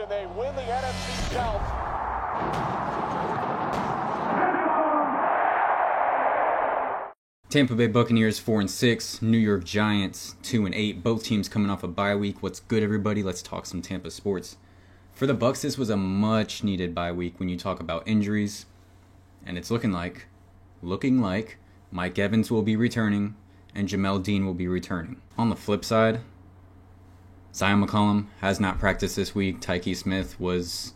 and they win the NFC South. Tampa Bay Buccaneers 4-6, New York Giants 2-8. Both teams coming off a bye week. What's good, everybody? Let's talk some Tampa sports. For the Bucs, this was a much needed bye week when you talk about injuries, and it's looking like Mike Evans will be returning and Jamel Dean will be returning. On the flip side, Zion McCollum has not practiced this week. Tyke Smith was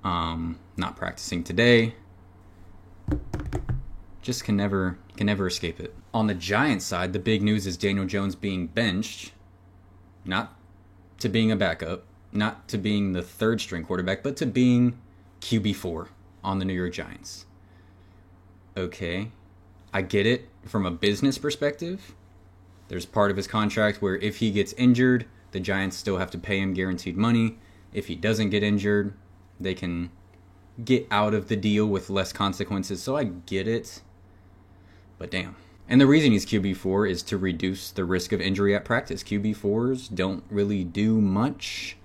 not practicing today. Just can never escape it. On the Giants side, the big news is Daniel Jones being benched, not to being a backup, not to being the third string quarterback, but to being QB4 on the New York Giants. Okay, I get it from a business perspective. There's part of his contract where if he gets injured, the Giants still have to pay him guaranteed money. If he doesn't get injured, they can get out of the deal with less consequences. So I get it. But damn. And the reason he's QB4 is to reduce the risk of injury at practice. QB4s don't really do much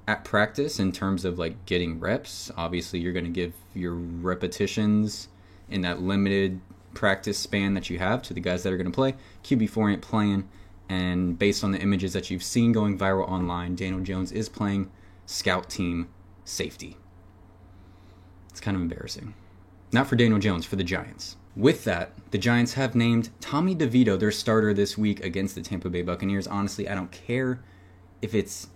at practice in terms of like getting reps. Obviously, you're going to give your repetitions in that limited practice span that you have to the guys that are going to play. QB4 ain't playing. And based on the images that you've seen going viral online, Daniel Jones is playing scout team safety. It's kind of embarrassing. Not for Daniel Jones, for the Giants. With that, the Giants have named Tommy DeVito their starter this week against the Tampa Bay Buccaneers. Honestly, I don't care if it's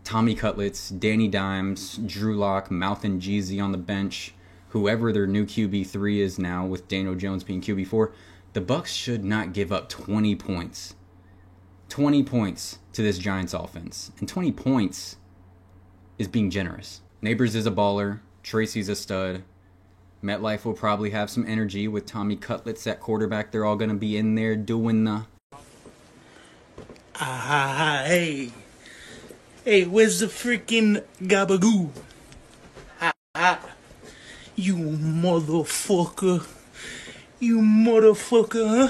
Tommy Cutlets, Danny Dimes, Drew Lock, Mouth and Jeezy on the bench, whoever their new QB3 is now with Daniel Jones being QB4. The Bucs should not give up 20 points. 20 points to this Giants offense. And 20 points is being generous. Neighbors is a baller. Tracy's a stud. MetLife will probably have some energy with Tommy Cutlets at quarterback. They're all going to be in there doing the... Hey, where's the freaking gabagoo? You motherfucker. Huh?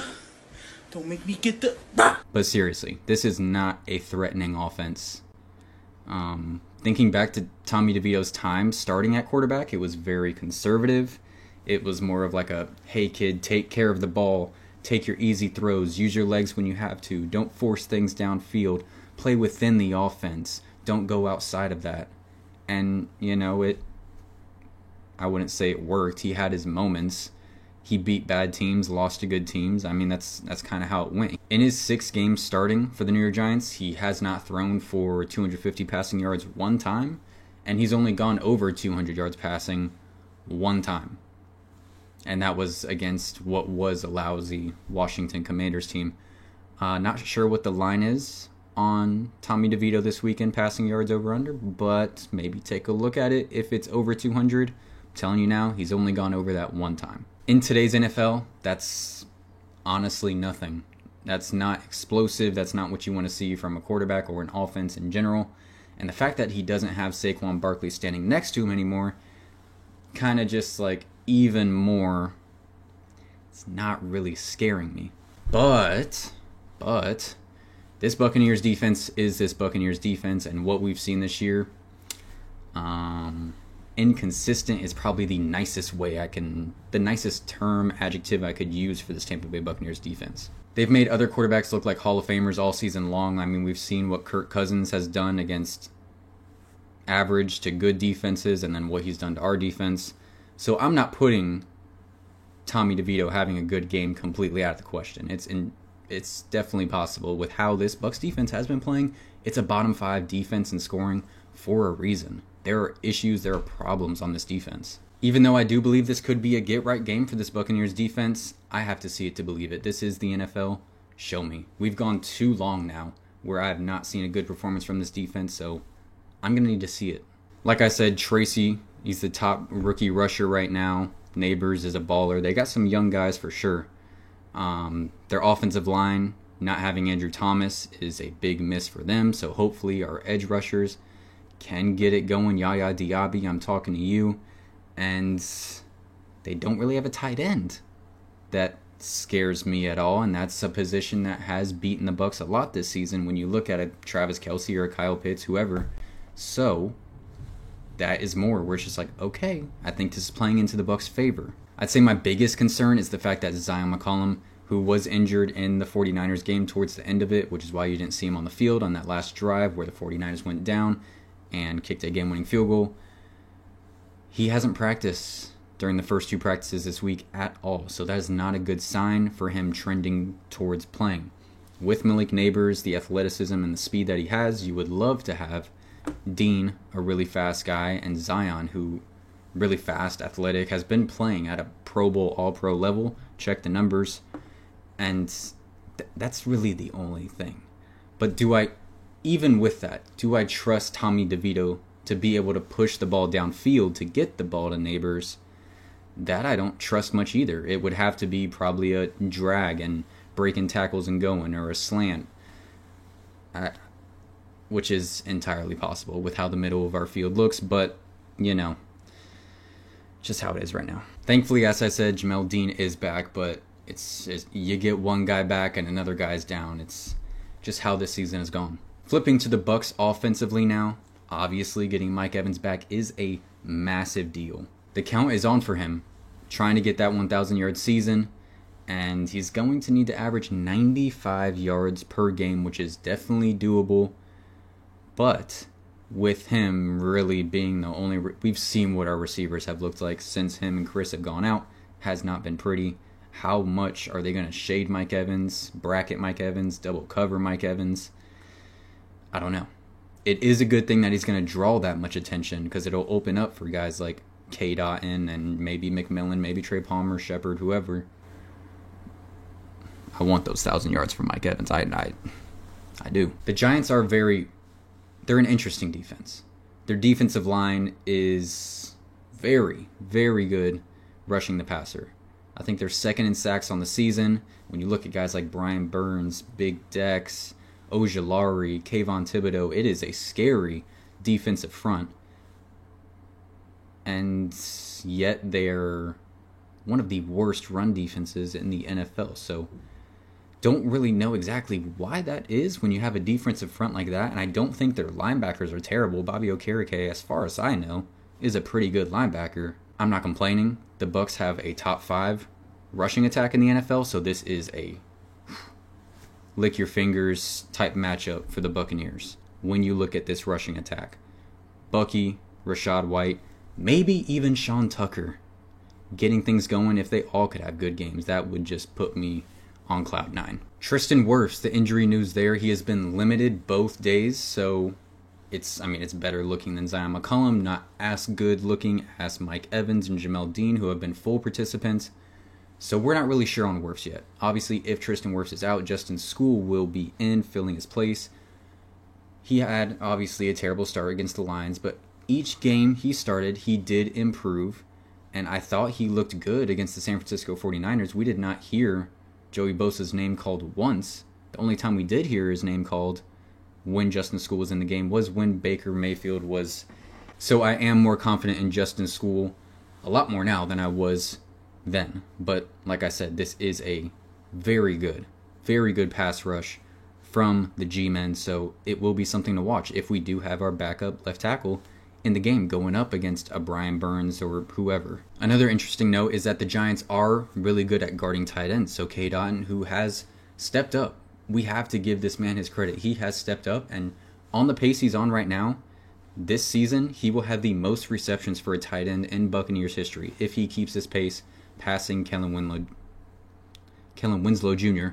Don't make me get the... But seriously, this is not a threatening offense. Thinking back to Tommy DeVito's time starting at quarterback, it was very conservative. It was more of like a, hey kid, take care of the ball, take your easy throws, use your legs when you have to, don't force things downfield, play within the offense, don't go outside of that. And, you know, I wouldn't say it worked. He had his moments. He beat bad teams, lost to good teams. I mean, that's kind of how it went. In his 6 games starting for the New York Giants, he has not thrown for 250 passing yards one time, and he's only gone over 200 yards passing one time. And that was against what was a lousy Washington Commanders team. Not sure what the line is on Tommy DeVito this weekend, passing yards over-under, but maybe take a look at it. If it's over 200, I'm telling you now, he's only gone over that one time. In today's NFL, that's honestly nothing. That's not explosive. That's not what you want to see from a quarterback or an offense in general. And the fact that he doesn't have Saquon Barkley standing next to him anymore kind of just like even more, it's not really scaring me. But this Buccaneers defense is this Buccaneers defense, and what we've seen this year, inconsistent is probably the nicest term, adjective I could use for this Tampa Bay Buccaneers defense. They've made other quarterbacks look like Hall of Famers all season long. I mean, we've seen what Kirk Cousins has done against average to good defenses, and then what he's done to our defense. So I'm not putting Tommy DeVito having a good game completely out of the question. It's definitely possible with how this Bucs defense has been playing. It's a bottom 5 defense in scoring for a reason. There are issues, there are problems on this defense. Even though I do believe this could be a get-right game for this Buccaneers defense, I have to see it to believe it. This is the NFL. Show me. We've gone too long now where I have not seen a good performance from this defense, so I'm going to need to see it. Like I said, Tracy, he's the top rookie rusher right now. Neighbors is a baller. They got some young guys for sure. Their offensive line, not having Andrew Thomas, is a big miss for them, so hopefully our edge rushers can get it going. Yaya Diaby, I'm talking to you. And they don't really have a tight end that scares me at all, and that's a position that has beaten the Bucs a lot this season when you look at a Travis Kelce or a Kyle Pitts, whoever. So that is more where it's just like, okay, I think this is playing into the Bucks' favor. I'd say my biggest concern is the fact that Zion McCollum, who was injured in the 49ers game towards the end of it, which is why you didn't see him on the field on that last drive where the 49ers went down and kicked a game-winning field goal. He hasn't practiced during the first 2 practices this week at all, so that is not a good sign for him trending towards playing. With Malik Neighbors, the athleticism and the speed that he has, you would love to have Dean, a really fast guy, and Zion, who really fast, athletic, has been playing at a Pro Bowl, All-Pro level. Check the numbers. And that's really the only thing. But even with that, do I trust Tommy DeVito to be able to push the ball downfield to get the ball to Neighbors? That I don't trust much either. It would have to be probably a drag and breaking tackles and going, or a slant, which is entirely possible with how the middle of our field looks, but, just how it is right now. Thankfully, as I said, Jamel Dean is back, but it's you get one guy back and another guy's down. It's just how this season has gone. Flipping to the Bucks offensively now, obviously getting Mike Evans back is a massive deal. The count is on for him, trying to get that 1,000-yard season, and he's going to need to average 95 yards per game, which is definitely doable. But with him really being the only... we've seen what our receivers have looked like since him and Chris have gone out. Has not been pretty. How much are they going to shade Mike Evans, bracket Mike Evans, double cover Mike Evans? I don't know. It is a good thing that he's going to draw that much attention, because it'll open up for guys like K. Dotton and maybe McMillan, maybe Trey Palmer, Shepard, whoever. I want those 1,000 yards from Mike Evans. I do. The Giants are they're an interesting defense. Their defensive line is very, very good rushing the passer. I think they're second in sacks on the season. When you look at guys like Brian Burns, Big Dex, Ojulari, Kayvon Thibodeau, it is a scary defensive front. And yet they're one of the worst run defenses in the NFL. So don't really know exactly why that is when you have a defensive front like that. And I don't think their linebackers are terrible. Bobby Okereke, as far as I know, is a pretty good linebacker. I'm not complaining. The Bucks have a top 5 rushing attack in the NFL, so this is a lick your fingers type matchup for the Buccaneers when you look at this rushing attack. Bucky, Rachaad White, maybe even Sean Tucker getting things going. If they all could have good games, that would just put me on cloud 9. Tristan Wirfs, the injury news there, he has been limited both days, so it's better looking than Zion McCollum, not as good looking as Mike Evans and Jamel Dean, who have been full participants. So we're not really sure on Wirfs yet. Obviously, if Tristan Wirfs is out, Justin Skule will be in, filling his place. He had, obviously, a terrible start against the Lions, but each game he started, he did improve, and I thought he looked good against the San Francisco 49ers. We did not hear Joey Bosa's name called once. The only time we did hear his name called when Justin Skule was in the game was when Baker Mayfield was. So I am more confident in Justin Skule, a lot more now than I was then. But like I said, this is a very good pass rush from the G-men, so it will be something to watch if we do have our backup left tackle in the game going up against a Brian Burns or whoever. Another interesting note is that the Giants are really good at guarding tight ends. So K. Dotton, who has stepped up, we have to give this man his credit. He has stepped up, and on the pace he's on right now, this season, he will have the most receptions for a tight end in Buccaneers history if he keeps this pace, passing Kellen Winslow Jr.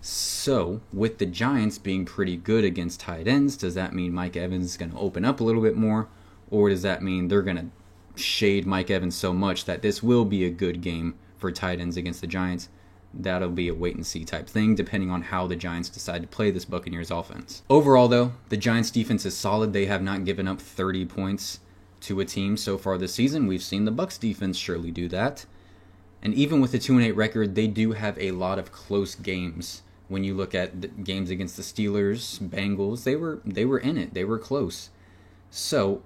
So, with the Giants being pretty good against tight ends, does that mean Mike Evans is going to open up a little bit more? Or does that mean they're going to shade Mike Evans so much that this will be a good game for tight ends against the Giants? That'll be a wait-and-see type thing, depending on how the Giants decide to play this Buccaneers offense. Overall, though, the Giants' defense is solid. They have not given up 30 points to a team so far this season. We've seen the Bucs defense surely do that. And even with a 2-8 record, they do have a lot of close games. When you look at the games against the Steelers, Bengals, they were in it. They were close. So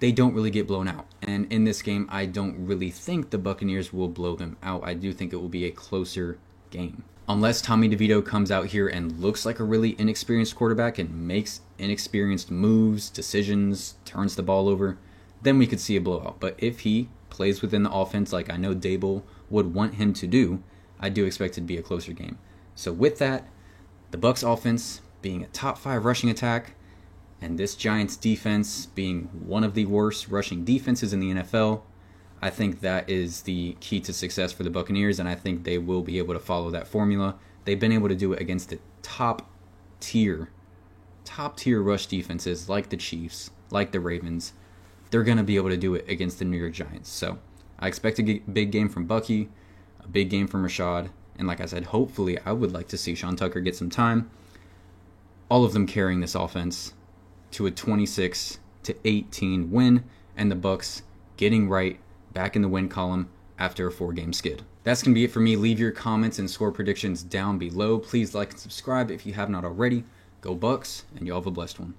they don't really get blown out. And in this game, I don't really think the Buccaneers will blow them out. I do think it will be a closer game. Unless Tommy DeVito comes out here and looks like a really inexperienced quarterback and makes inexperienced moves, decisions, turns the ball over, then we could see a blowout. But if he plays within the offense like I know Dable would want him to do, I do expect it to be a closer game. So with that, the Bucs offense being a top 5 rushing attack, and this Giants defense being one of the worst rushing defenses in the NFL, I think that is the key to success for the Buccaneers, and I think they will be able to follow that formula. They've been able to do it against the top tier rush defenses like the Chiefs, like the Ravens. They're going to be able to do it against the New York Giants. So I expect a big game from Bucky, a big game from Rashad, and like I said, hopefully I would like to see Sean Tucker get some time. All of them carrying this offense to a 26-18 win, and the Bucs getting right back in the win column after a 4-game skid. That's going to be it for me. Leave your comments and score predictions down below. Please like and subscribe if you have not already. Go Bucs, and y'all have a blessed one.